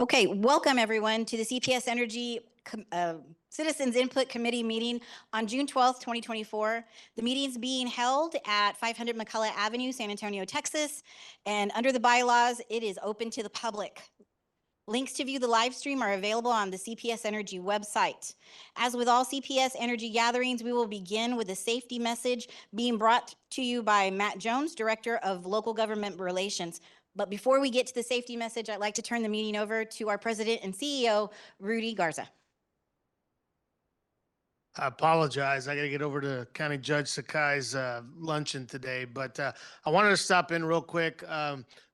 Okay, welcome everyone to the CPS Energy Citizens Input Committee meeting on June 12th, 2024. The meeting is being held at 500 McCullough Avenue, San Antonio, Texas. And under the bylaws, it is open to the public. Links to view the live stream are available on the CPS Energy website. As with all CPS Energy gatherings, we will begin with a safety message being brought to you by Matt Jones, Director of Local Government Relations. But before we get to the safety message, I'd like to turn the meeting over to our President and CEO, Rudy Garza. I apologize. I got to get over to County Judge Sakai's luncheon today, but I wanted to stop in real quick.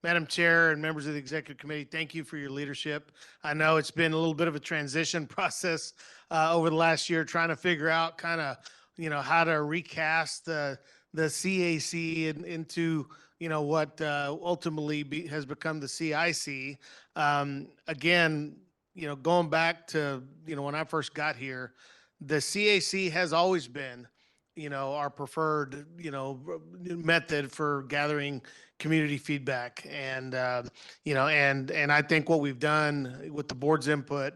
Madam Chair and members of the Executive Committee, thank you for your leadership. I know it's been a little bit of a transition process over the last year, trying to figure out kind of, how to recast the CAC into, what ultimately has become the CIC. Again, going back to, when I first got here, the CAC has always been, our preferred, method for gathering community feedback. And, and I think what we've done with the board's input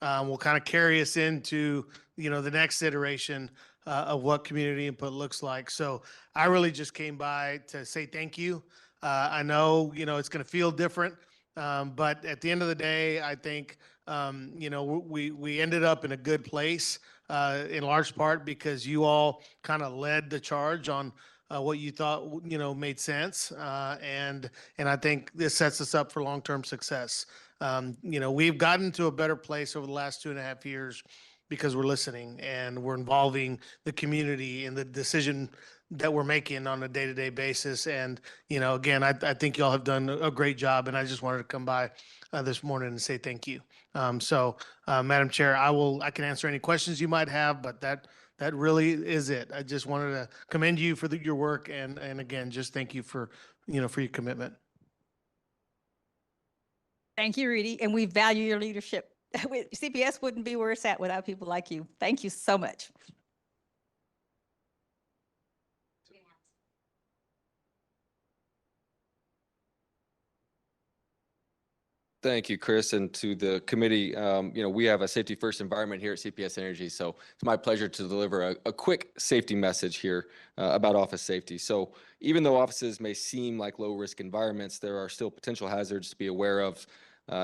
will kind of carry us into, the next iteration of what community input looks like. So I really just came by to say thank you. I know, it's going to feel different, but at the end of the day, I think, we ended up in a good place. In large part because you all kind of led the charge on what you thought, made sense. And I think this sets us up for long-term success. We've gotten to a better place over the last 2.5 years because we're listening and we're involving the community in the decision that we're making on a day-to-day basis. And, again, I think y'all have done a great job, and I just wanted to come by this morning and say thank you. Madam Chair, I can answer any questions you might have, but that really is it. I just wanted to commend you for your work, and again, just thank you for your commitment. Thank you, Rudy, and we value your leadership. CPS wouldn't be where it's at without people like you. Thank you so much. Thank you, Chris, and to the committee. We have a safety first environment here at CPS Energy, so it's my pleasure to deliver a quick safety message here about office safety. So even though offices may seem like low risk environments, there are still potential hazards to be aware of.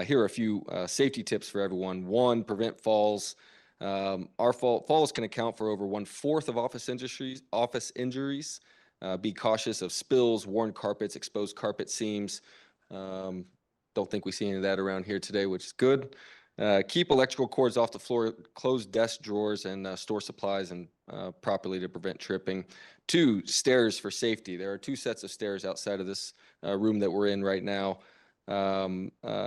Here are a few safety tips for everyone. One, prevent falls. Falls can account for over 1/4 of office injuries. Be cautious of spills, worn carpets, exposed carpet seams. Don't think we see any of that around here today, which is good. Keep electrical cords off the floor, close desk drawers, and store supplies and properly to prevent tripping. 2, stairs for safety. There are 2 sets of stairs outside of this room that we're in right now.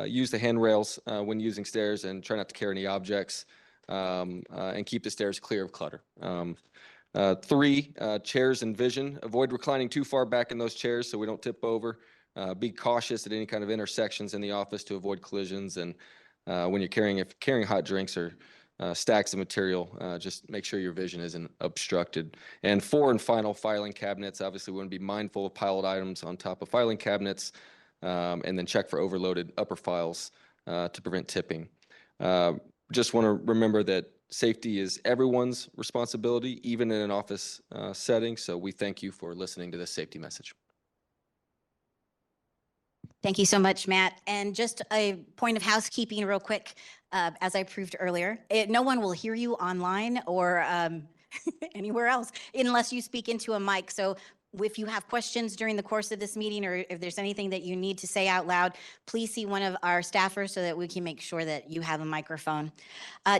Use the handrails when using stairs and try not to carry any objects, and keep the stairs clear of clutter. 3, chairs and vision. Avoid reclining too far back in those chairs so we don't tip over. Be cautious at any kind of intersections in the office to avoid collisions. And when you're carrying hot drinks or stacks of material, just make sure your vision isn't obstructed. And 4 and final, filing cabinets. Obviously, we want to be mindful of piled items on top of filing cabinets, and then check for overloaded upper files to prevent tipping. Just want to remember that safety is everyone's responsibility, even in an office setting. So we thank you for listening to this safety message. Thank you so much, Matt. And just a point of housekeeping real quick, as I proved earlier, no one will hear you online or anywhere else unless you speak into a mic. So if you have questions during the course of this meeting, or if there's anything that you need to say out loud, please see one of our staffers so that we can make sure that you have a microphone.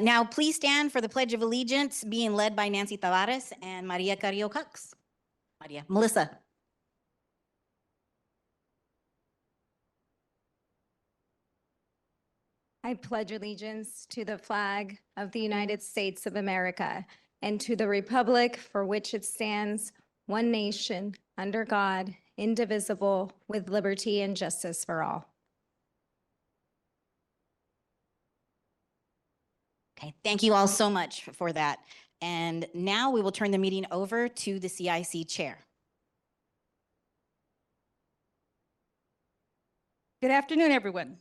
Now, please stand for the Pledge of Allegiance being led by Nancy Tavares and Maria Carrillo Cox. Melissa. I pledge allegiance to the flag of the United States of America and to the republic for which it stands, one nation, under God, indivisible, with liberty and justice for all. Okay, thank you all so much for that. And now we will turn the meeting over to the CIC chair. Good afternoon, everyone.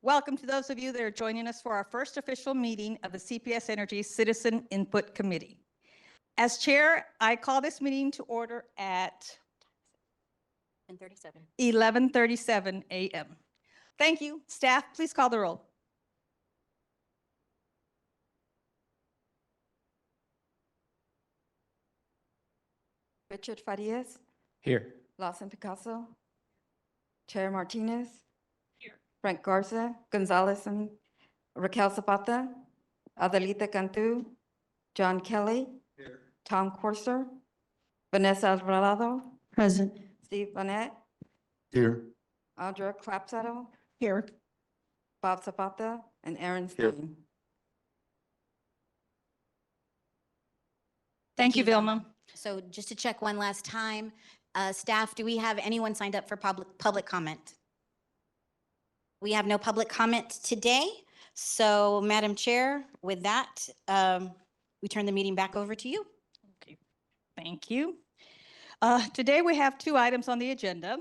Welcome to those of you that are joining us for our first official meeting of the CPS Energy Citizen Input Committee. As chair, I call this meeting to order at 11:37 a.m. Thank you. Staff, please call the roll. Richard Farias, Here. Lawson Picasso, Chair Martinez. Here. Frank Garza, Gonzalez, Raquel Zapata, Adelita Cantu, John Kelly. Here. Tom Corser, Vanessa Alvarado. Present. Steve Bonnet, Here. Audra Clapsaddle, Here. Bob Zapata, and Aaron Here. Stein. Thank you, Vilma. So just to check one last time, staff, do we have anyone signed up for public comment? We have no public comment today. So Madam Chair, with that, we turn the meeting back over to you. Okay. Thank you. Today we have two items on the agenda.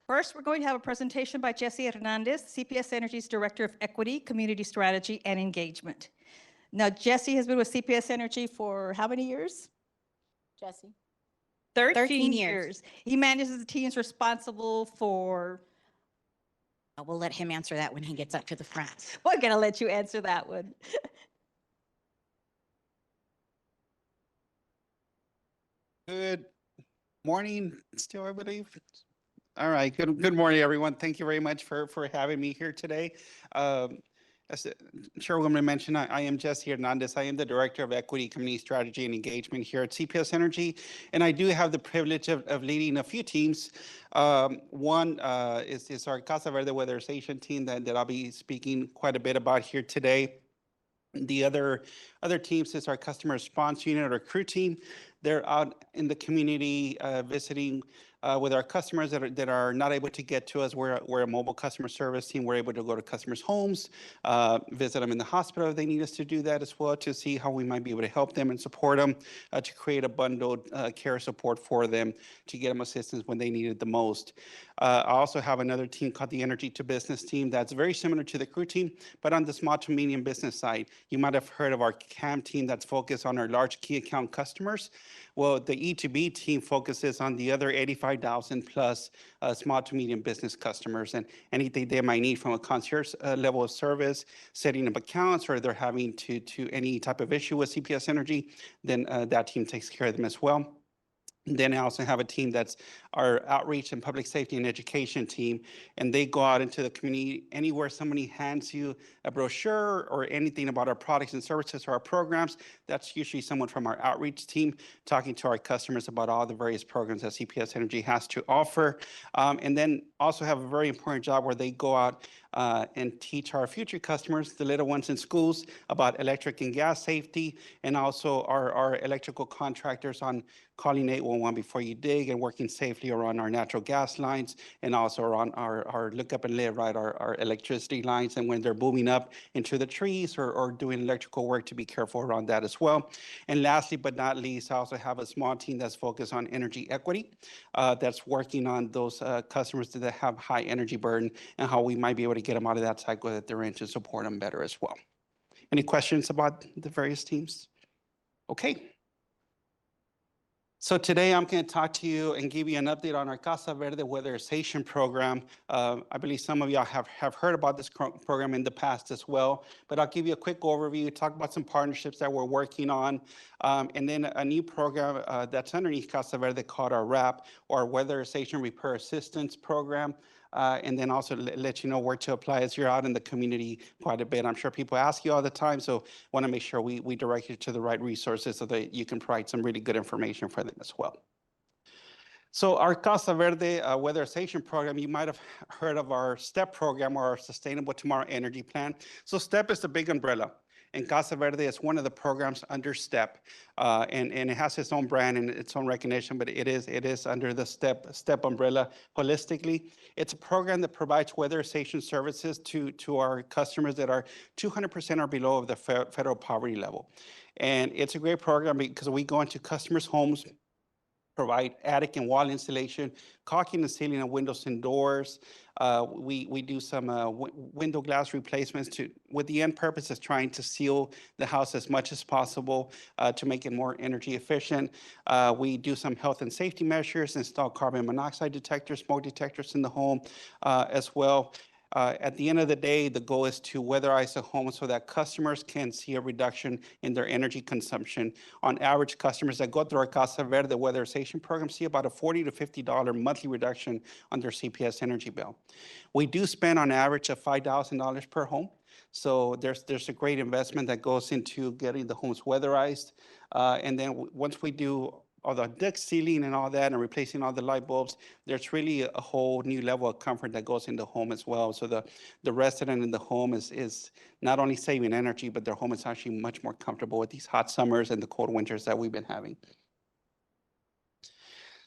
First, we're going to have a presentation by Jesse Hernandez, CPS Energy's Director of Equity, Community Strategy, and Engagement. Now, Jesse has been with CPS Energy for how many years? Jesse. 13 years. years. He manages the teams responsible for, We'll let him answer that when he gets up to the front. we're going to let you answer that one. Good morning, still, I believe. All right, good morning, everyone. Thank you very much for having me here today. As the Chairwoman mentioned, I am Jesse Hernandez. I am the Director of Equity, Community Strategy, and Engagement here at CPS Energy, and I do have the privilege of leading a few teams. One is our Casa Verde weatherization team that I'll be speaking quite a bit about here today. The other teams is our customer response unit or crew team. They're out in the community visiting with our customers that are not able to get to us. We're a mobile customer service team. We're able to go to customers' homes, visit them in the hospital if they need us to do that as well, to see how we might be able to help them and support them, to create a bundled care support for them, to get them assistance when they need it the most. I also have another team called the Energy to Business team that's very similar to the crew team, but on the small to medium business side. You might have heard of our CAM team that's focused on our large key account customers. Well, the E2B team focuses on the other 85,000 plus small to medium business customers and anything they might need from a concierge level of service, setting up accounts, or they're having to any type of issue with CPS Energy, then that team takes care of them as well. Then I also have a team that's our outreach and public safety and education team, and they go out into the community anywhere somebody hands you a brochure or anything about our products and services or our programs. That's usually someone from our outreach team talking to our customers about all the various programs that CPS Energy has to offer. And then also have a very important job where they go out and teach our future customers, the little ones in schools, about electric and gas safety, and also our electrical contractors on calling 811 before you dig and working safely around our natural gas lines, and also around our look up and live, right, our electricity lines, and when they're booming up into the trees or doing electrical work, to be careful around that as well. And lastly but not least, I also have a small team that's focused on energy equity, that's working on those customers that have high energy burden and how we might be able to get them out of that cycle that they're in to support them better as well. Any questions about the various teams? Okay. So today I'm going to talk to you and give you an update on our Casa Verde weatherization program. I believe some of y'all have heard about this program in the past as well, but I'll give you a quick overview, talk about some partnerships that we're working on, and then a new program that's underneath Casa Verde called our WRAP, or Weatherization Repair Assistance Program. And then also let you know where to apply as you're out in the community quite a bit. I'm sure people ask you all the time, so want to make sure we direct you to the right resources so that you can provide some really good information for them as well. So our Casa Verde weatherization program, you might have heard of our STEP program, or our Sustainable Tomorrow Energy Plan. So STEP is the big umbrella, and Casa Verde is one of the programs under STEP, and it has its own brand and its own recognition, but it is under the STEP umbrella holistically. It's a program that provides weatherization services to our customers that are 200% or below of the federal poverty level. And it's a great program because we go into customers' homes, provide attic and wall insulation, caulking the ceiling and windows and doors. We do some window glass replacements with the end purpose of trying to seal the house as much as possible to make it more energy efficient. We do some health and safety measures, install carbon monoxide detectors, smoke detectors in the home as well. At the end of the day, the goal is to weatherize the home so that customers can see a reduction in their energy consumption. On average, customers that go through our Casa Verde weatherization program see about a $40 to $50 monthly reduction on their CPS energy bill. We do spend on average of $5,000 per home. So there's a great investment that goes into getting the homes weatherized. And then once we do all the deck sealing and all that and replacing all the light bulbs, there's really a whole new level of comfort that goes in the home as well. So the resident in the home is not only saving energy, but their home is actually much more comfortable with these hot summers and the cold winters that we've been having.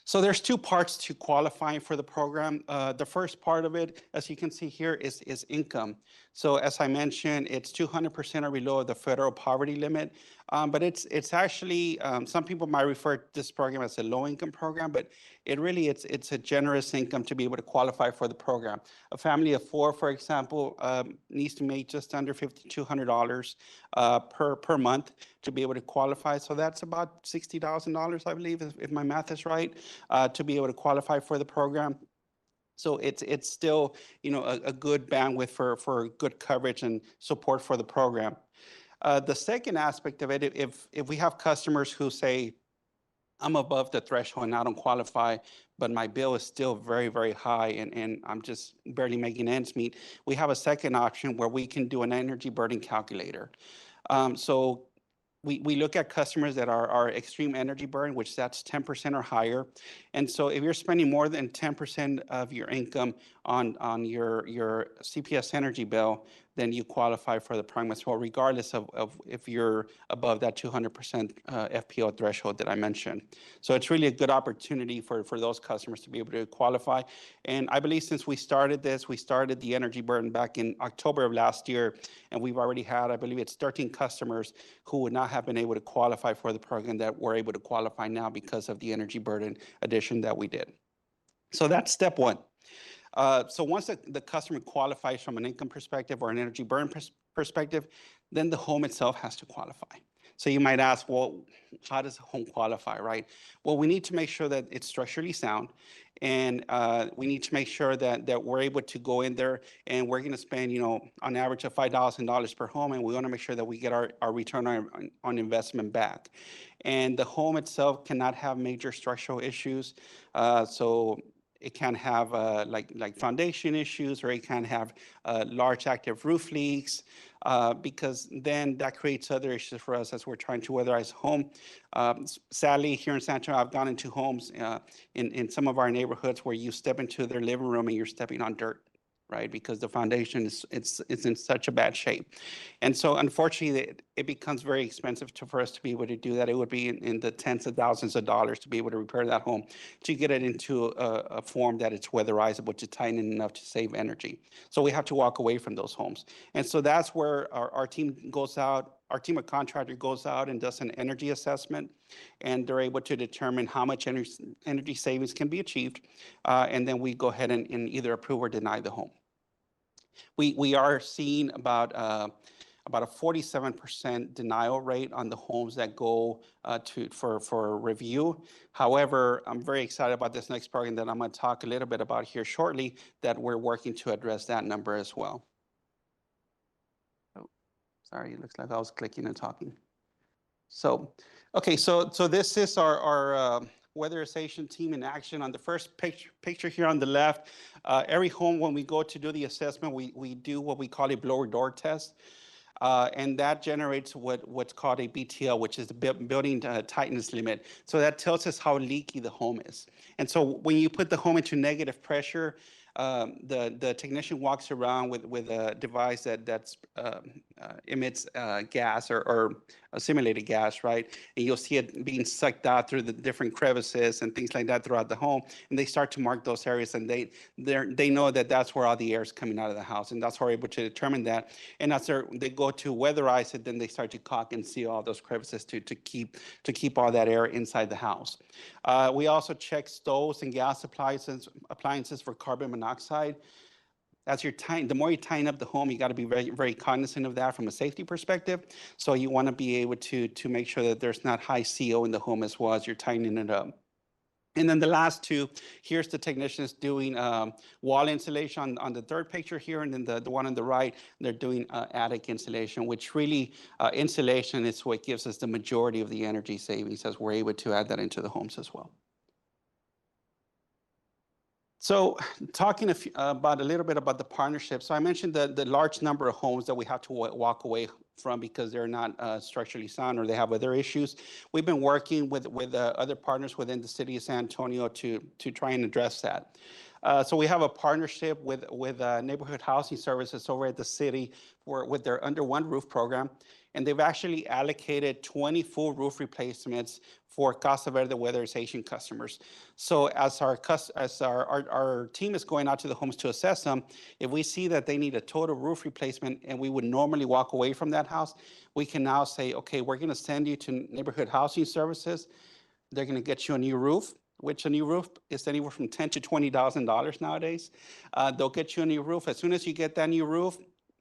So there's two parts to qualifying for the program. The first part of it, as you can see here, is income. So as I mentioned, it's 200% or below the federal poverty limit. But it's actually, some people might refer to this program as a low-income program, but it really, it's a generous income to be able to qualify for the program. A family of four, for example, needs to make just under $5,200 per month to be able to qualify. So that's about $60,000, I believe, if my math is right, to be able to qualify for the program. So it's still, a good bandwidth for good coverage and support for the program. The second aspect of it, if we have customers who say, I'm above the threshold and I don't qualify, but my bill is still very, very high and I'm just barely making ends meet, we have a second option where we can do an energy burden calculator. So we look at customers that are extreme energy burn, which that's 10% or higher. And so if you're spending more than 10% of your income on your CPS energy bill, then you qualify for the program as well, regardless of if you're above that 200% FPO threshold that I mentioned. So it's really a good opportunity for those customers to be able to qualify. And I believe since we started the energy burden back in October of last year, and we've already had, I believe it's 13 customers who would not have been able to qualify for the program that were able to qualify now because of the energy burden addition that we did. So that's step one. So once the customer qualifies from an income perspective or an energy burn perspective, then the home itself has to qualify. So you might ask, well, how does a home qualify, right? Well, we need to make sure that it's structurally sound, and we need to make sure that we're able to go in there and we're going to spend, on average of $5,000 per home, and we want to make sure that we get our return on investment back. And the home itself cannot have major structural issues. So it can have like foundation issues, or it can have large active roof leaks, because then that creates other issues for us as we're trying to weatherize home. Sadly, here in San Antonio, I've gone into homes in some of our neighborhoods where you step into their living room and you're stepping on dirt, right? Because the foundation it's in such a bad shape. And so unfortunately, it becomes very expensive for us to be able to do that. It would be in the tens of thousands of dollars to be able to repair that home, to get it into a form that it's weatherizable, to tighten enough to save energy. So we have to walk away from those homes. And so that's where our team goes out. Our team of contractors goes out and does an energy assessment, and they're able to determine how much energy savings can be achieved. And then we go ahead and either approve or deny the home. We are seeing about a 47% denial rate on the homes that go for review. However, I'm very excited about this next program that I'm going to talk a little bit about here shortly, that we're working to address that number as well. Oh, sorry, it looks like I was clicking and talking. So, okay, so this is our weatherization team in action. On the first picture here on the left, every home, when we go to do the assessment, we do what we call a blower door test. And that generates what's called a BTL, which is the building tightness limit. So that tells us how leaky the home is. And so when you put the home into negative pressure, the technician walks around with a device that emits gas or simulated gas, right? And you'll see it being sucked out through the different crevices and things like that throughout the home. And they start to mark those areas, and they know that that's where all the air is coming out of the house, and that's how we're able to determine that. And as they go to weatherize it, then they start to caulk and seal all those crevices to keep all that air inside the house. We also check stoves and gas appliances for carbon monoxide. As the more you tighten up the home, you got to be very, very cognizant of that from a safety perspective. So you want to be able to make sure that there's not high CO in the home as well as you're tightening it up. And then the last two, here's the technicians doing wall insulation on the third picture here, and then the one on the right, they're doing attic insulation, which really insulation is what gives us the majority of the energy savings as we're able to add that into the homes as well. So talking about a little bit about the partnership. So I mentioned the large number of homes that we have to walk away from because they're not structurally sound or they have other issues. We've been working with other partners within the city of San Antonio to try and address that. So we have a partnership with Neighborhood Housing Services over at the city with their Under One Roof program. And they've actually allocated 20 full roof replacements for Casa Verde weatherization customers. So as our team is going out to the homes to assess them, if we see that they need a total roof replacement and we would normally walk away from that house, we can now say, okay, we're going to send you to Neighborhood Housing Services. They're going to get you a new roof, which a new roof is anywhere from $10,000 to $20,000 nowadays. They'll get you a new roof. As soon as you get that new roof,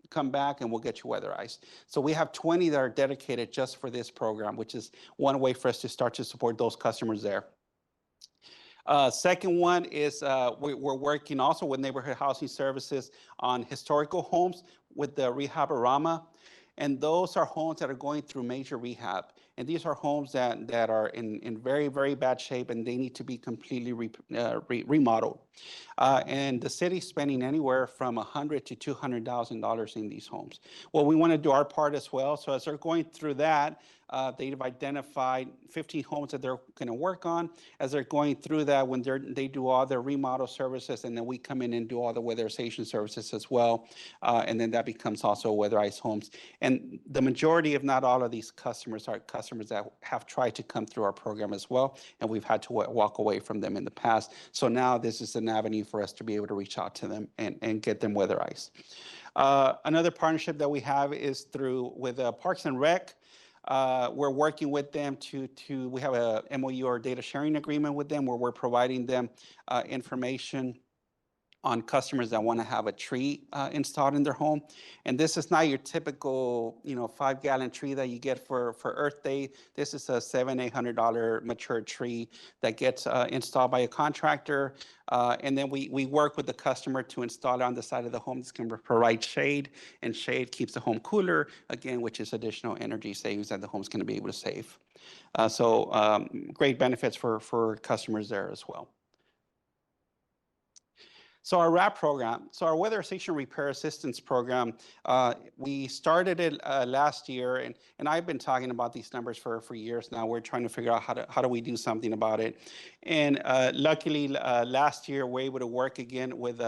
come back and we'll get you weatherized. So we have 20 that are dedicated just for this program, which is one way for us to start to support those customers there. Second one is we're working also with Neighborhood Housing Services on historical homes with the Rehab-A-Rama. And those are homes that are going through major rehab. And these are homes that are in very, very bad shape and they need to be completely remodeled. And the city's spending anywhere from $100,000 to $200,000 in these homes. Well, we want to do our part as well. So as they're going through that, they've identified 15 homes that they're going to work on. As they're going through that, when they do all their remodel services, and then we come in and do all the weatherization services as well. And then that becomes also weatherized homes. And the majority, if not all of these customers are customers that have tried to come through our program as well. And we've had to walk away from them in the past. So now this is an avenue for us to be able to reach out to them and get them weatherized. Another partnership that we have is with Parks and Rec. We're working with them we have a MOU or data sharing agreement with them where we're providing them information on customers that want to have a tree installed in their home. And this is not your typical, 5-gallon tree that you get for Earth Day. This is a $700-800 mature tree that gets installed by a contractor. And then we work with the customer to install it on the side of the home. This can provide shade, and shade keeps the home cooler, again, which is additional energy savings that the home's going to be able to save. So great benefits for customers there as well. So our WRAP program, our Weatherization Repair Assistance Program, we started it last year, and I've been talking about these numbers for years now. We're trying to figure out how do we do something about it. And luckily, last year, we're able to work again with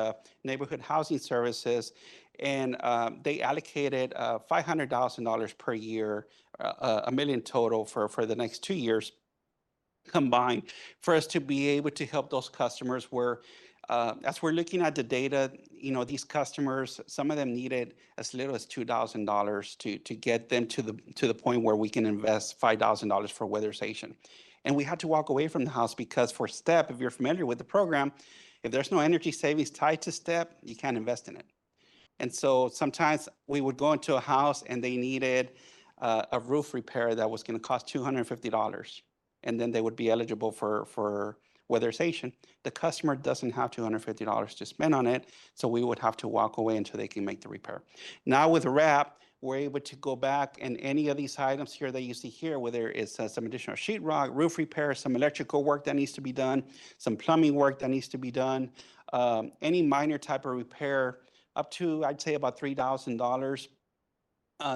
Neighborhood Housing Services, and they allocated $500,000 per year, $1 million total for the next 2 years combined, for us to be able to help those customers where as we're looking at the data, these customers, some of them needed as little as $2,000 to get them to the point where we can invest $5,000 for weatherization. And we had to walk away from the house because for STEP, if you're familiar with the program, if there's no energy savings tied to STEP, you can't invest in it. And so sometimes we would go into a house and they needed a roof repair that was going to cost $250. And then they would be eligible for weatherization. The customer doesn't have $250 to spend on it, so we would have to walk away until they can make the repair. Now with WRAP, we're able to go back and any of these items here that you see here, whether it's some additional sheetrock, roof repair, some electrical work that needs to be done, some plumbing work that needs to be done, any minor type of repair up to, I'd say, about $3,000.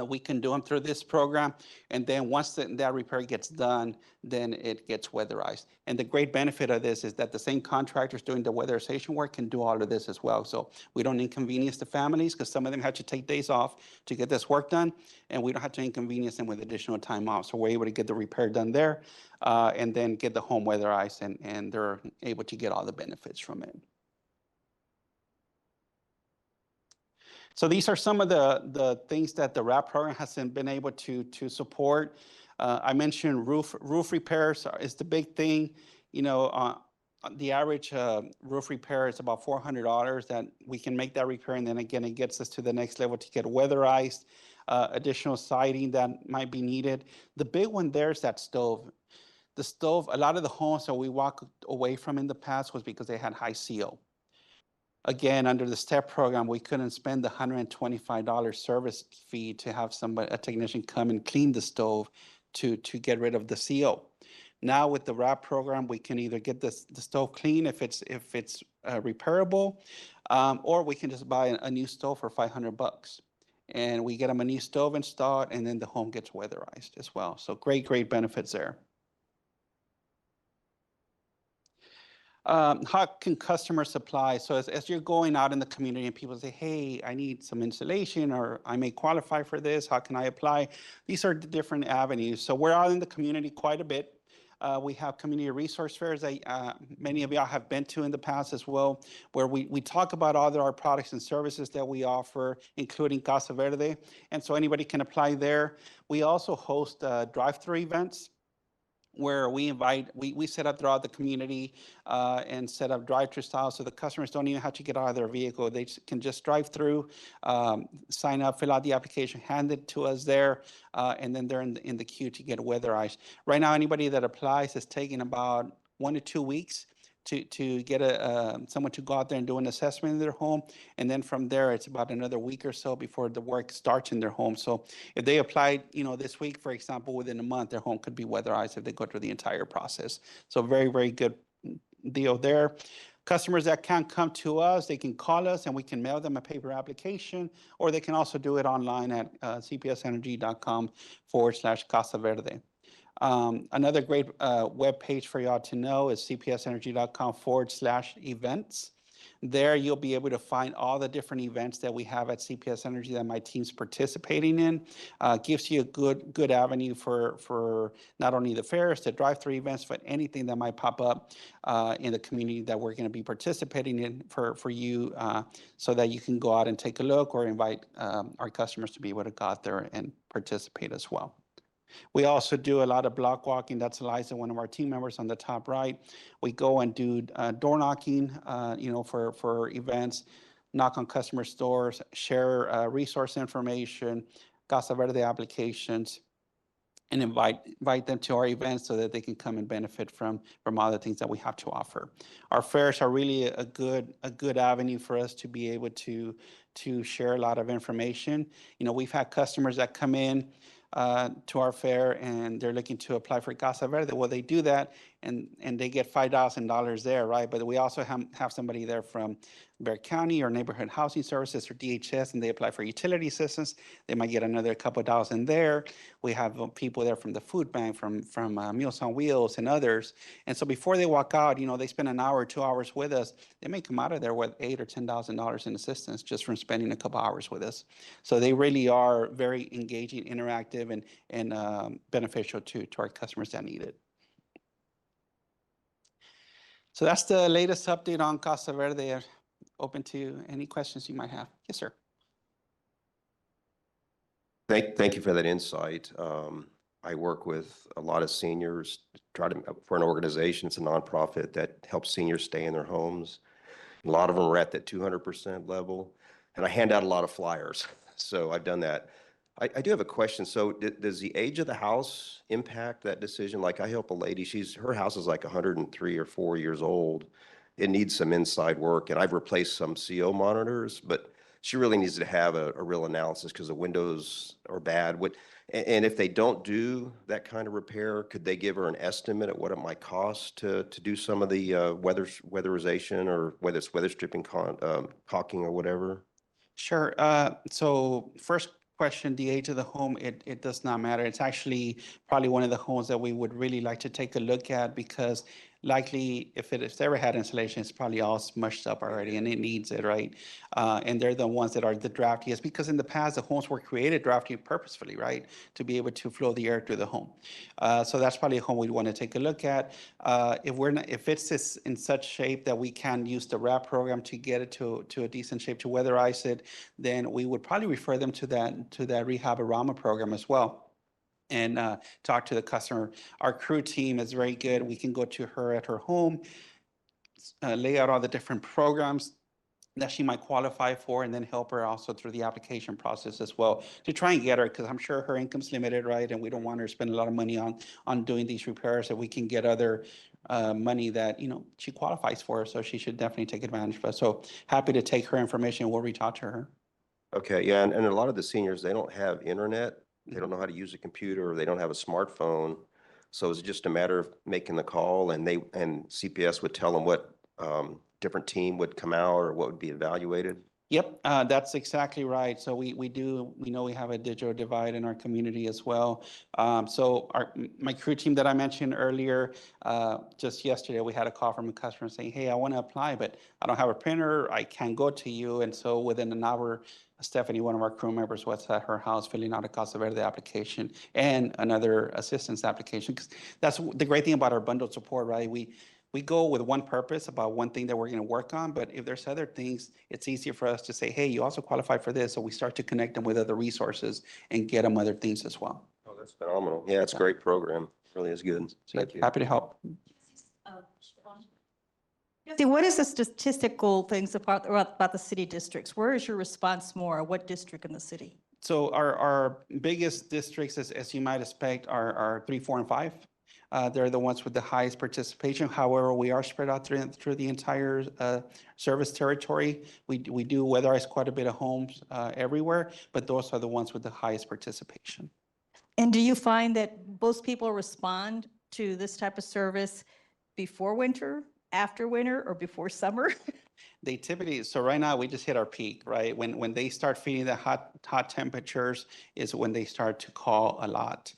we can do them through this program. And then once that repair gets done, then it gets weatherized. And the great benefit of this is that the same contractors doing the weatherization work can do all of this as well. So we don't inconvenience the families because some of them have to take days off to get this work done. And we don't have to inconvenience them with additional time off. So we're able to get the repair done there and then get the home weatherized, and they're able to get all the benefits from it. So these are some of the things that the RAP program has been able to support. I mentioned roof repairs is the big thing. You know, the average roof repair is about $400 that we can make that repair, and then again, it gets us to the next level to get weatherized, additional siding that might be needed. The big one there is that stove. The stove, a lot of the homes that we walked away from in the past was because they had high CO. Again, under the STEP program, we couldn't spend the $125 service fee to have a technician come and clean the stove to get rid of the CO. Now with the RAP program, we can either get the stove clean if it's repairable, or we can just buy a new stove for $500. And we get them a new stove installed, and then the home gets weatherized as well. So great benefits there. How can customers supply? So as you're going out in the community and people say, hey, I need some insulation, or I may qualify for this, how can I apply? These are the different avenues. So we're out in the community quite a bit. We have community resource fairs that many of y'all have been to in the past as well, where we talk about all of our products and services that we offer, including Casa Verde. And so anybody can apply there. We also host drive-through events, where we set up throughout the community and set up drive-through style, so the customers don't even have to get out of their vehicle. They can just drive through, sign up, fill out the application, hand it to us there, and then they're in the queue to get weatherized. Right now, anybody that applies is taking about 1 to 2 weeks to get someone to go out there and do an assessment in their home. And then from there, it's about another week or so before the work starts in their home. So if they applied, this week, for example, within a month, their home could be weatherized if they go through the entire process. So very good deal there. Customers that can't come to us, they can call us and we can mail them a paper application, or they can also do it online at cpsenergy.com/Casa Verde. Another great web page for y'all to know is cpsenergy.com/events. There you'll be able to find all the different events that we have at CPS Energy that my team's participating in. Gives you a good avenue for not only the fairs, the drive-through events, but anything that might pop up in the community that we're going to be participating in for you, so that you can go out and take a look, or invite our customers to be able to go out there and participate as well. We also do a lot of block walking. That's Eliza, one of our team members on the top right. We go and do door knocking, for events, knock on customers' doors, share resource information, Casa Verde applications, and invite them to our events so that they can come and benefit from all the things that we have to offer. Our fairs are really a good avenue for us to be able to share a lot of information. We've had customers that come in to our fair and they're looking to apply for Casa Verde. Well, they do that and they get $5,000 there, right? But we also have somebody there from Bexar County or Neighborhood Housing Services or DHS, and they apply for utility assistance. They might get another couple $1,000 there. We have people there from the food bank, from Meals on Wheels and others. And so before they walk out, they spend an hour or 2 hours with us. They may come out of there with $8,000 or $10,000 in assistance just from spending a couple hours with us. So they really are very engaging, interactive, and beneficial to our customers that need it. So that's the latest update on Casa Verde. Open to any questions you might have. Yes, sir. Thank you for that insight. I work with a lot of seniors, for an organization. It's a nonprofit that helps seniors stay in their homes. A lot of them are at that 200% level, and I hand out a lot of flyers. So I've done that. I do have a question. So does the age of the house impact that decision? Like, I help a lady, her house is like 103 or 4 years old. It needs some inside work, and I've replaced some CO monitors, but she really needs to have a real analysis because the windows are bad. And if they don't do that kind of repair, could they give her an estimate at what it might cost to do some of the weatherization, or whether it's weather stripping, caulking, or whatever? Sure. So first question, the age of the home, it does not matter. It's actually probably one of the homes that we would really like to take a look at because likely if it's ever had insulation, it's probably all smushed up already and it needs it, right? And they're the ones that are the draftiest because in the past, the homes were created drafty purposefully, right? To be able to flow the air through the home. So that's probably a home we'd want to take a look at. If it's in such shape that we can use the RAP program to get it to a decent shape to weatherize it, then we would probably refer them to that Rehab-A-Rama program as well and talk to the customer. Our crew team is very good. We can go to her at her home, lay out all the different programs that she might qualify for and then help her also through the application process as well to try and get her, because I'm sure her income's limited, right? And we don't want her to spend a lot of money on doing these repairs. If we can get other money that, she qualifies for, so she should definitely take advantage of it. So happy to take her information. We'll reach out to her. Okay, yeah, and a lot of the seniors, they don't have internet. They don't know how to use a computer, or they don't have a smartphone. So it's just a matter of making the call and CPS would tell them what different team would come out or what would be evaluated. Yep, that's exactly right. So we know we have a digital divide in our community as well. So my crew team that I mentioned earlier, just yesterday, we had a call from a customer saying, hey, I want to apply, but I don't have a printer. I can't go to you. And so within an hour, Stephanie, one of our crew members, was at her house filling out a Casa Verde application and another assistance application. Because that's the great thing about our bundled support, right? We go with one purpose about one thing that we're going to work on, but if there's other things, it's easier for us to say, hey, you also qualify for this. So we start to connect them with other resources and get them other things as well. Oh, that's phenomenal. Yeah, it's a great program. Really is good. So Thank you. happy to help. See, what is the statistical things about the city districts? Where is your response more? What district in the city? So our biggest districts, as you might expect, are 3, 4, and 5. They're the ones with the highest participation. However, we are spread out through the entire service territory. We do weatherize quite a bit of homes everywhere, but those are the ones with the highest participation. And do you find that most people respond to this type of service before winter, after winter, or before summer? They typically, so right now we just hit our peak, right? When they start feeling the hot temperatures is when they start to call a lot.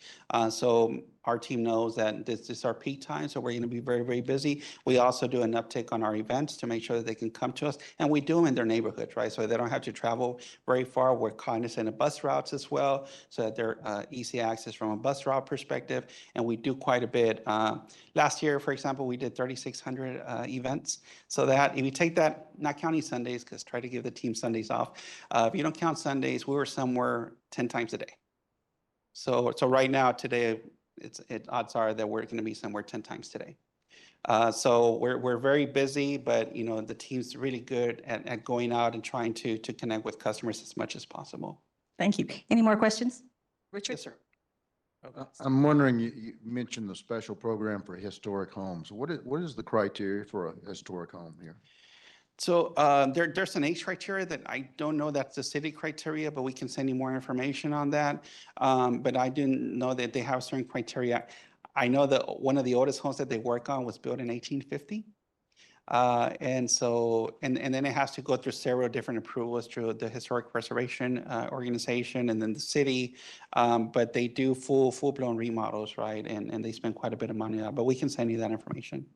So our team knows that this is our peak time, so we're going to be very, very busy. We also do an uptick on our events to make sure that they can come to us, and we do them in their neighborhoods, right? So they don't have to travel very far. We're cognizant of bus routes as well, so that they're easy access from a bus route perspective, and we do quite a bit. Last year, for example, we did 3,600 events. So that, if you take that, not counting Sundays, because try to give the team Sundays off. If you don't count Sundays, we were somewhere 10 times a day. So right now, today, odds are that we're going to be somewhere 10 times today. So we're very busy, but the team's really good at going out and trying to connect with customers as much as possible. Thank you. Any more questions? Richard? Yes, sir. I'm wondering, you mentioned the special program for historic homes. What is the criteria for a historic home here? So there's an age criteria that I don't know that's the city criteria, but we can send you more information on that. But I didn't know that they have certain criteria. I know that one of the oldest homes that they work on was built in 1850. And then it has to go through several different approvals through the Historic Preservation Organization and then the city. But they do full-blown remodels, right? And they spend quite a bit of money on that, but we can send you that information.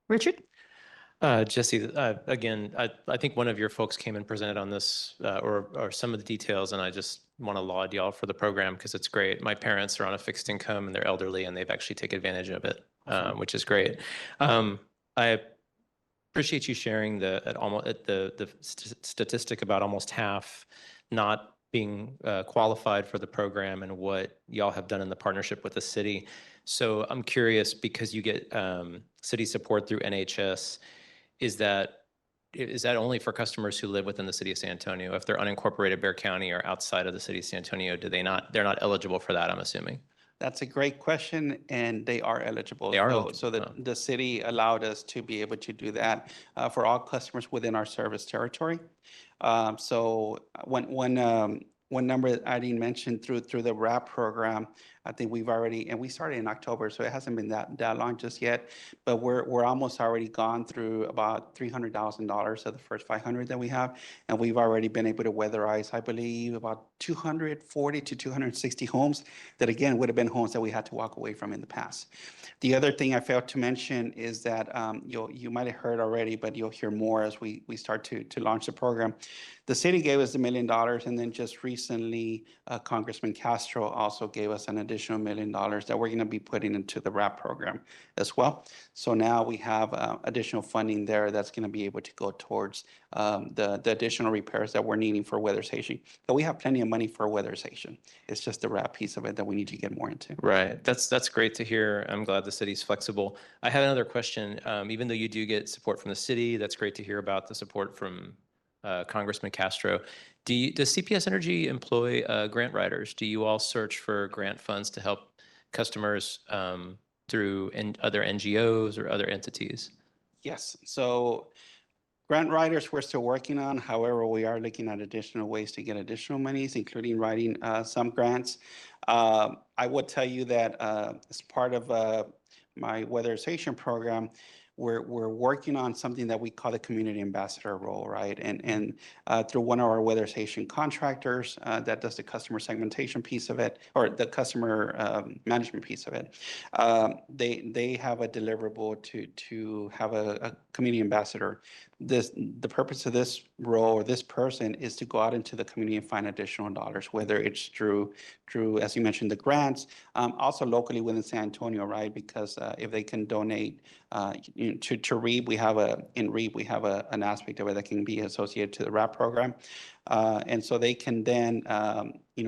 Richard? Jesse, again, I think one of your folks came and presented on this or some of the details, and I just want to laud y'all for the program because it's great. My parents are on a fixed income and they're elderly and they've actually taken advantage of it, which is great. I appreciate you sharing the statistic about almost half not being qualified for the program and what y'all have done in the partnership with the city. So I'm curious, because you get city support through NHS, is that only for customers who live within the city of San Antonio? If they're unincorporated Bexar County or outside of the city of San Antonio, they're not eligible for that, I'm assuming? That's a great question, and they are eligible. They are eligible. So the city allowed us to be able to do that for all customers within our service territory. So when one number that I didn't mention through the RAP program, I think we've already, and we started in October, so it hasn't been that long just yet, but we're almost already gone through about $300,000 of the first 500 that we have, and we've already been able to weatherize, I believe, about 240 to 260 homes that, again, would have been homes that we had to walk away from in the past. The other thing I failed to mention is that you might have heard already, but you'll hear more as we start to launch the program. The city gave us $1 million, and then just recently, Congressman Castro also gave us an additional $1 million that we're going to be putting into the RAP program as well. So now we have additional funding there that's going to be able to go towards the additional repairs that we're needing for weatherization. But we have plenty of money for weatherization. It's just the RAP piece of it that we need to get more into. Right. That's great to hear. I'm glad the city's flexible. I have another question. Even though you do get support from the city, that's great to hear about the support from Congressman Castro. Does CPS Energy employ grant writers? Do you all search for grant funds to help customers through other NGOs or other entities? Yes. So grant writers we're still working on. However, we are looking at additional ways to get additional monies, including writing some grants. I would tell you that as part of my weatherization program, we're working on something that we call the community ambassador role, right? And through one of our weatherization contractors that does the customer segmentation piece of it, or the customer management piece of it, they have a deliverable to have a community ambassador. The purpose of this role or this person is to go out into the community and find additional dollars, whether it's through, as you mentioned, the grants, also locally within San Antonio, right? Because if they can donate to REAP, we have an aspect of it that can be associated to the RAP program. And so they can then,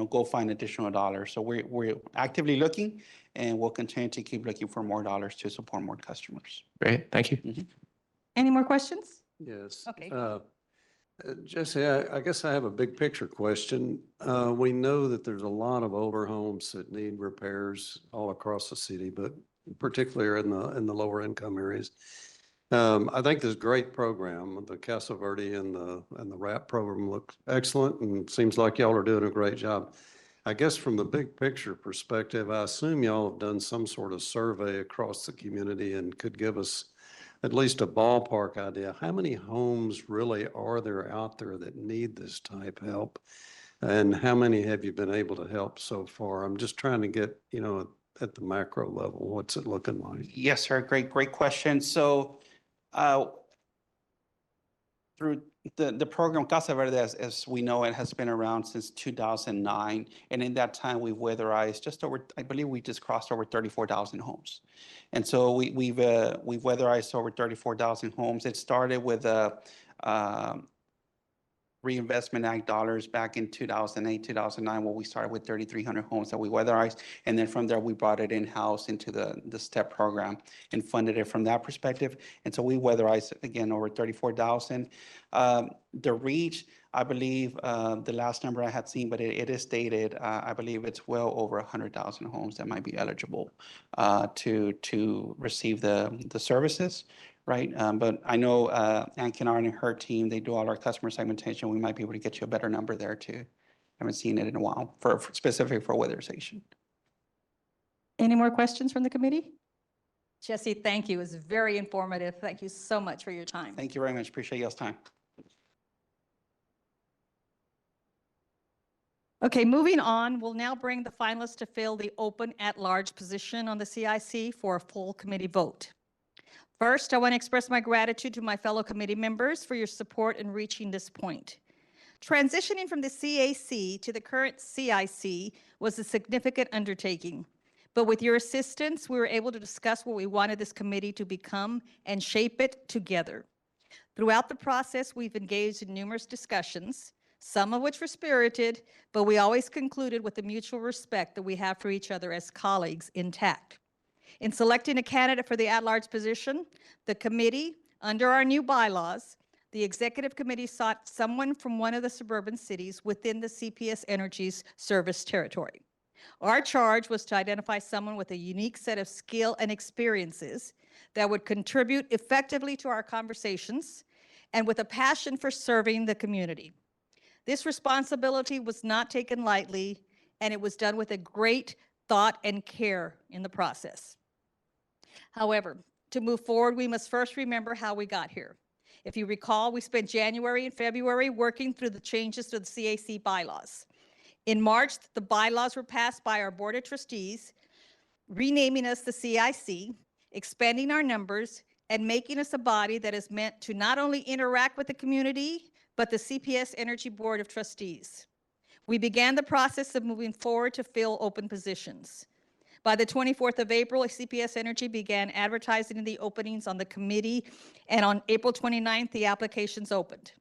go find additional dollars. So we're actively looking, and we'll continue to keep looking for more dollars to support more customers. Great. Thank you. Mhm. Any more questions? Yes. Okay. Jesse, I guess I have a big picture question. We know that there's a lot of older homes that need repairs all across the city, but particularly in the lower income areas. I think this great program, the Casa Verde and the RAP program looks excellent, and seems like y'all are doing a great job. I guess from the big picture perspective, I assume y'all have done some sort of survey across the community and could give us at least a ballpark idea. How many homes really are there out there that need this type of help? And how many have you been able to help so far? I'm just trying to get, at the macro level, what's it looking like? Yes, sir. Great question. So through the program Casa Verde, as we know, it has been around since 2009. And in that time, we've weatherized just over, I believe we just crossed over 34,000 homes. And so we've weatherized over 34,000 homes. It started with Reinvestment Act dollars back in 2008, 2009, where we started with 3,300 homes that we weatherized. And then from there, we brought it in-house into the STEP program and funded it from that perspective. And so we weatherized, again, over 34,000. The reach, I believe, the last number I had seen, but it is stated, I believe it's well over 100,000 homes that might be eligible to receive the services. Right. But I know Ann Kennard and her team, they do all our customer segmentation. We might be able to get you a better number there too. Haven't seen it in a while for specifically for weatherization. Any more questions from the committee? Jesse, thank you. It was very informative. Thank you so much for your time. Thank you very much. Appreciate y'all's time. Okay, moving on, we'll now bring the finalists to fill the open at-large position on the CIC for a full committee vote. First, I want to express my gratitude to my fellow committee members for your support in reaching this point. Transitioning from the CAC to the current CIC was a significant undertaking, but with your assistance, we were able to discuss what we wanted this committee to become and shape it together. Throughout the process, we've engaged in numerous discussions, some of which were spirited, but we always concluded with the mutual respect that we have for each other as colleagues intact. In selecting a candidate for the at-large position, the committee, under our new bylaws, the executive committee sought someone from one of the suburban cities within the CPS Energy's service territory. Our charge was to identify someone with a unique set of skill and experiences that would contribute effectively to our conversations and with a passion for serving the community. This responsibility was not taken lightly, and it was done with a great thought and care in the process. However, to move forward, we must first remember how we got here. If you recall, we spent January and February working through the changes to the CAC bylaws. In March, the bylaws were passed by our Board of Trustees, renaming us the CIC, expanding our numbers, and making us a body that is meant to not only interact with the community, but the CPS Energy Board of Trustees. We began the process of moving forward to fill open positions. By the 24th of April, CPS Energy began advertising the openings on the committee, and on April 29th, the applications opened.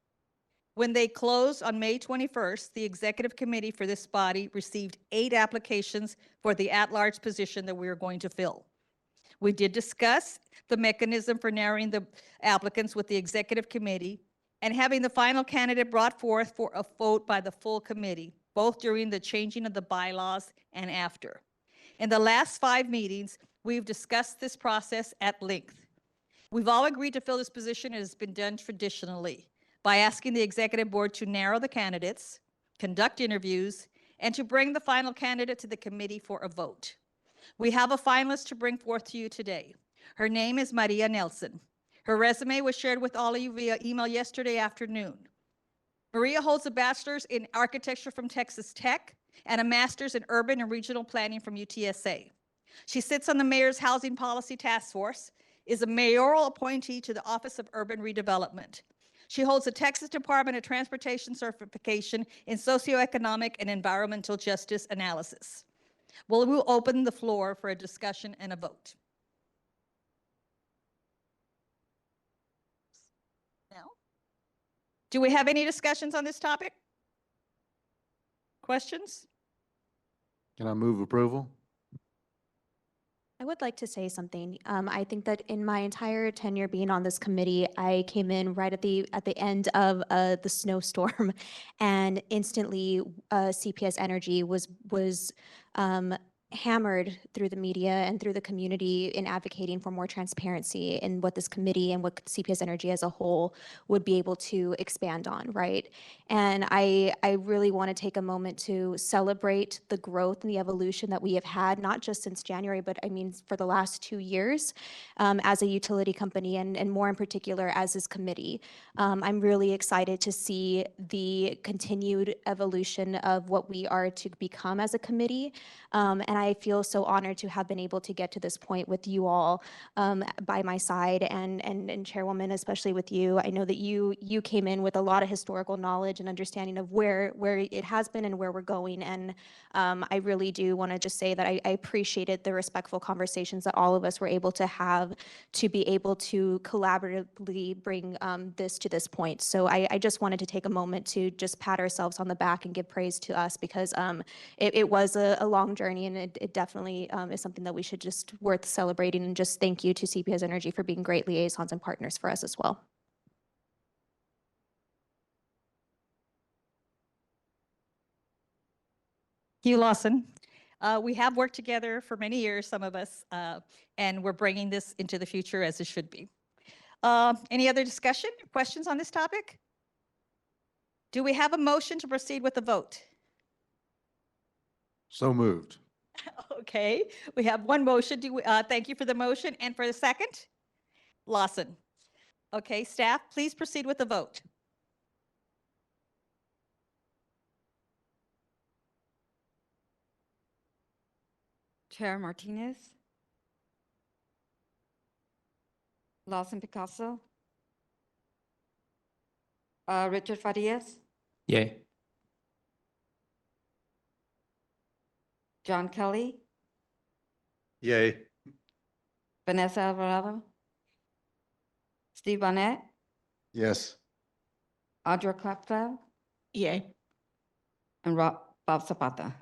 When they closed on May 21st, the executive committee for this body received 8 applications for the at-large position that we are going to fill. We did discuss the mechanism for narrowing the applicants with the executive committee and having the final candidate brought forth for a vote by the full committee, both during the changing of the bylaws and after. In the last 5 meetings, we've discussed this process at length. We've all agreed to fill this position as has been done traditionally by asking the executive board to narrow the candidates, conduct interviews, and to bring the final candidate to the committee for a vote. We have a finalist to bring forth to you today. Her name is Maria Nelson. Her resume was shared with all of you via email yesterday afternoon. Maria holds a bachelor's in architecture from Texas Tech and a master's in urban and regional planning from UTSA. She sits on the mayor's housing policy task force, is a mayoral appointee to the Office of Urban Redevelopment. She holds a Texas Department of Transportation certification in socioeconomic and environmental justice analysis. Well, we'll open the floor for a discussion and a vote. Now, do we have any discussions on this topic? Questions? Can I move approval? I would like to say something. I think that in my entire tenure being on this committee, I came in right at the end of the snowstorm, and instantly CPS Energy was hammered through the media and through the community in advocating for more transparency in what this committee and what CPS Energy as a whole would be able to expand on, right? And I really want to take a moment to celebrate the growth and the evolution that we have had, not just since January, but I mean for the last 2 years as a utility company, and more in particular as this committee. I'm really excited to see the continued evolution of what we are to become as a committee. And I feel so honored to have been able to get to this point with you all by my side, and Chairwoman, especially with you. I know that you came in with a lot of historical knowledge and understanding of where it has been and where we're going. And I really do want to just say that I appreciated the respectful conversations that all of us were able to have to be able to collaboratively bring this to this point. So I just wanted to take a moment to just pat ourselves on the back and give praise to us, because it was a long journey, and it definitely is something that we should just worth celebrating. And just thank you to CPS Energy for being great liaisons and partners for us as well. Hugh Lawson. We have worked together for many years, some of us, and we're bringing this into the future as it should be. Any other discussion, questions on this topic? Do we have a motion to proceed with the vote? So moved. Okay, we have one motion. Thank you for the motion, and for the second? Lawson. Okay, staff, please proceed with the vote. Chair Martinez. Lawson Picasso. Richard Farias. Yay. John Kelly. Yay. Vanessa Alvarado. Steve Bonnet. Yes. Audra Clapsell. Yay. And Bob Zapata.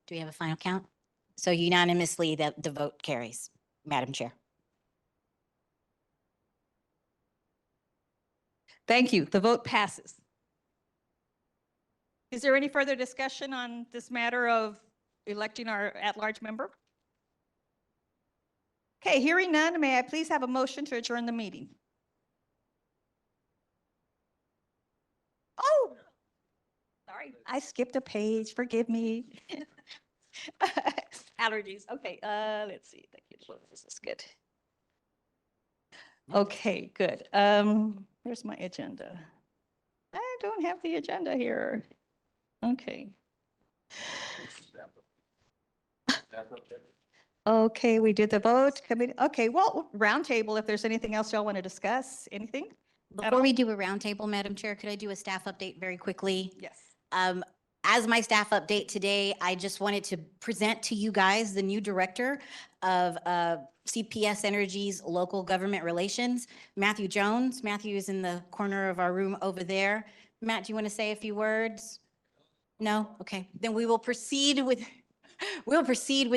Do we have a final count? So unanimously, the vote carries, Madam Chair. Thank you. The vote passes. Is there any further discussion on this matter of electing our at-large member? Okay, hearing none, may I please have a motion to adjourn the meeting? I skipped a page, forgive me. Allergies, okay, let's see, thank you, this is good. Okay, good. Where's my agenda? I don't have the agenda here. Okay. Okay, we did the vote committee. Okay, well, roundtable, if there's anything else y'all want to discuss, anything? At Before all? we do a roundtable, Madam Chair, could I do a staff update very quickly? Yes. As my staff update today, I just wanted to present to you guys the new director of CPS Energy's local government relations, Matthew Jones. Matthew is in the corner of our room over there. Matt, do you want to say a few words? No? Okay, then we will proceed with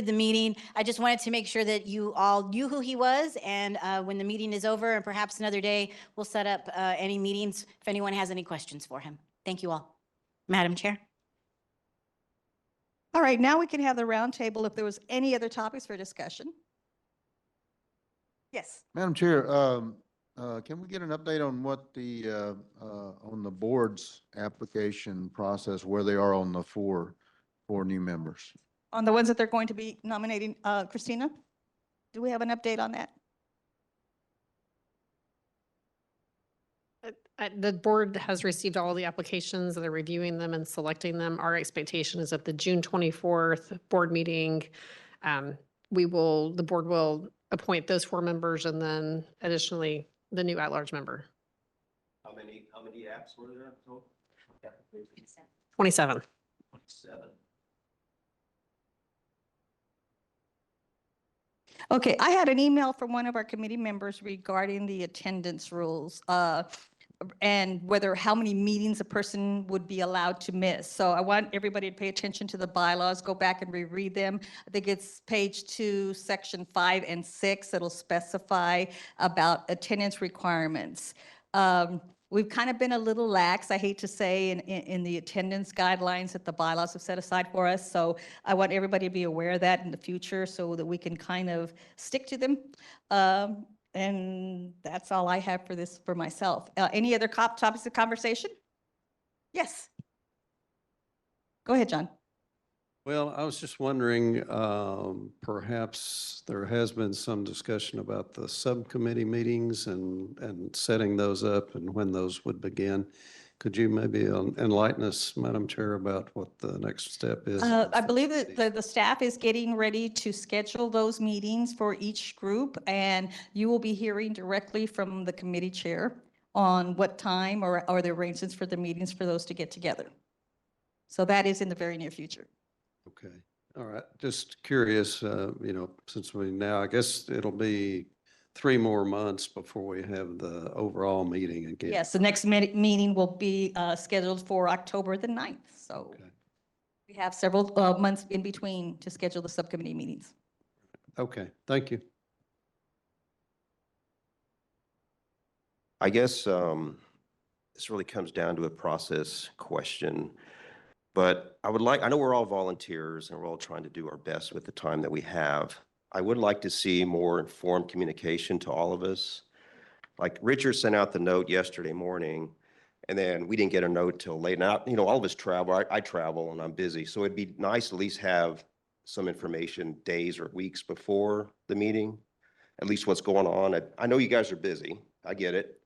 the meeting. I just wanted to make sure that you all knew who he was, and when the meeting is over, and perhaps another day, we'll set up any meetings if anyone has any questions for him. Thank you all. Madam Chair. All right, now we can have the roundtable if there was any other topics for discussion. Yes. Madam Chair, can we get an update on what on the board's application process, where they are on the four new members? On the ones that they're going to be nominating, Christina? Do we have an update on that? The board has received all the applications, they're reviewing them and selecting them. Our expectation is at the June 24th board meeting, the board will appoint those 4 members and then additionally the new at-large member. How many apps were there? 27. 27. Okay, I had an email from one of our committee members regarding the attendance rules and how many meetings a person would be allowed to miss. So I want everybody to pay attention to the bylaws, go back and reread them. I think it's page 2, section 5 and 6. It'll specify about attendance requirements. We've kind of been a little lax, I hate to say, in the attendance guidelines that the bylaws have set aside for us. So I want everybody to be aware of that in the future so that we can kind of stick to them. And that's all I have for myself. Any other topics of conversation? Yes. Go ahead, John. Well, I was just wondering, perhaps there has been some discussion about the subcommittee meetings and setting those up and when those would begin. Could you maybe enlighten us, Madam Chair, about what the next step is? I believe that the staff is getting ready to schedule those meetings for each group, and you will be hearing directly from the committee chair on what time or the arrangements for the meetings for those to get together. So that is in the very near future. Okay, all right. Just curious, since I guess it'll be 3 more months before we have the overall meeting again. Yes, the next meeting will be scheduled for October the 9th. So Okay. we have several months in between to schedule the subcommittee meetings. Okay, thank you. I guess this really comes down to a process question. But I know we're all volunteers and we're all trying to do our best with the time that we have. I would like to see more informed communication to all of us. Like Richard sent out the note yesterday morning, and then we didn't get a note till late. Now, all of us travel. I travel and I'm busy. So it'd be nice to at least have some information days or weeks before the meeting, at least what's going on. I know you guys are busy. I get it.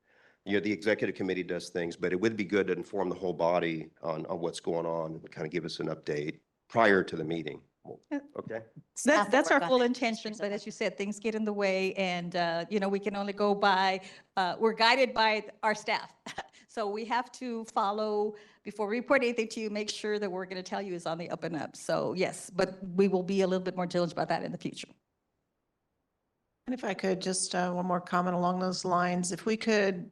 The executive committee does things, but it would be good to inform the whole body on what's going on and kind of give us an update prior to the meeting. Okay. So that's our full intention, but as you said, things get in the way and, we can only go by, we're guided by our staff. So we have to follow, before we report anything to you, make sure that we're going to tell you is on the up and up. So yes, but we will be a little bit more diligent about that in the future. And if I could, just one more comment along those lines, if we could,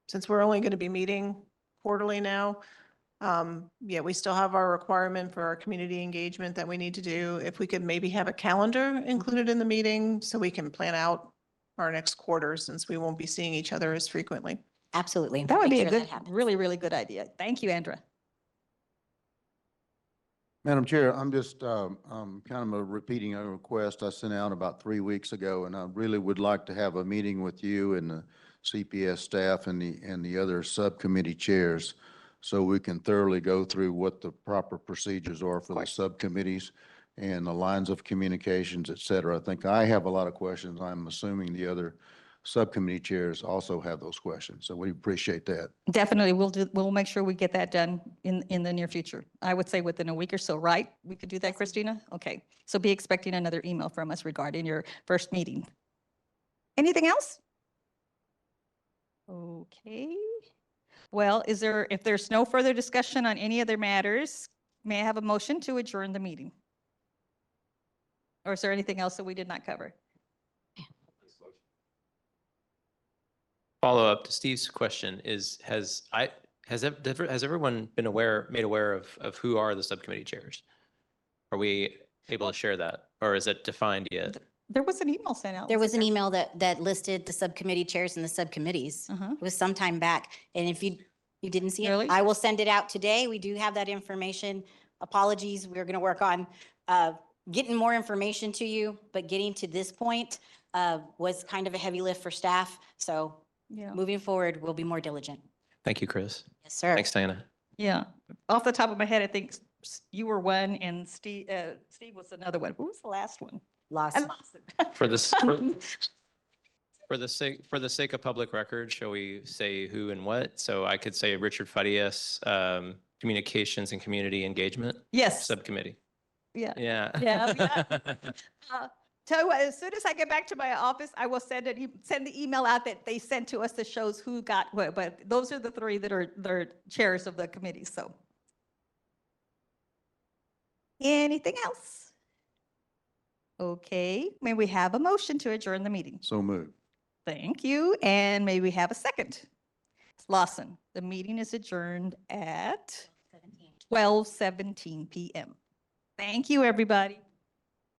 since we're only going to be meeting quarterly now, we still have our requirement for our community engagement that we need to do. If we could maybe have a calendar included in the meeting so we can plan out our next quarter since we won't be seeing each other as frequently. Absolutely. That would Make be sure a that good, happens. really, really good idea. Thank you, Andra. Madam Chair, I'm just kind of repeating a request I sent out about 3 weeks ago, and I really would like to have a meeting with you and the CPS staff and the other subcommittee chairs so we can thoroughly go through what the proper procedures are for the course. subcommittees and the lines of communications, et cetera. I think I have a lot of questions. I'm assuming the other subcommittee chairs also have those questions. So we appreciate that. Definitely, we'll make sure we get that done in the near future. I would say within a week or so, right? We could do that, Christina? Okay, so be expecting another email from us regarding your first meeting. Anything else? Okay. Well, if there's no further discussion on any other matters, may I have a motion to adjourn the meeting? Or is there anything else that we did not cover? Follow up to Steve's question is, has everyone been made aware of who are the subcommittee chairs? Are we able to share that, or is it defined yet? There was an email sent out. There was an email that listed the subcommittee chairs and the subcommittees. Uh-huh. It was some time back. And if you didn't see it, Really? I will send it out today. We do have that information. Apologies, we're going to work on getting more information to you, but getting to this point was kind of a heavy lift for staff. So Yeah. moving forward, we'll be more diligent. Thank you, Chris. Yes, sir. Thanks, Diana. Yeah, off the top of my head, I think you were one and Steve was another one. Who was the last one? Lost. For this, for the sake of public record, shall we say who and what? So I could say Richard Farias, Communications and Community Engagement Yes, Subcommittee. yeah. Yeah. Yeah. Tell you what, as soon as I get back to my office, I will send the email out that they sent to us that shows who got what, but those are the three that are chairs of the committee, so. Anything else? Okay, may we have a motion to adjourn the meeting? So moved. Thank you, and may we have a second? Lawson, the meeting is adjourned at 12:17 p.m. Thank you, everybody.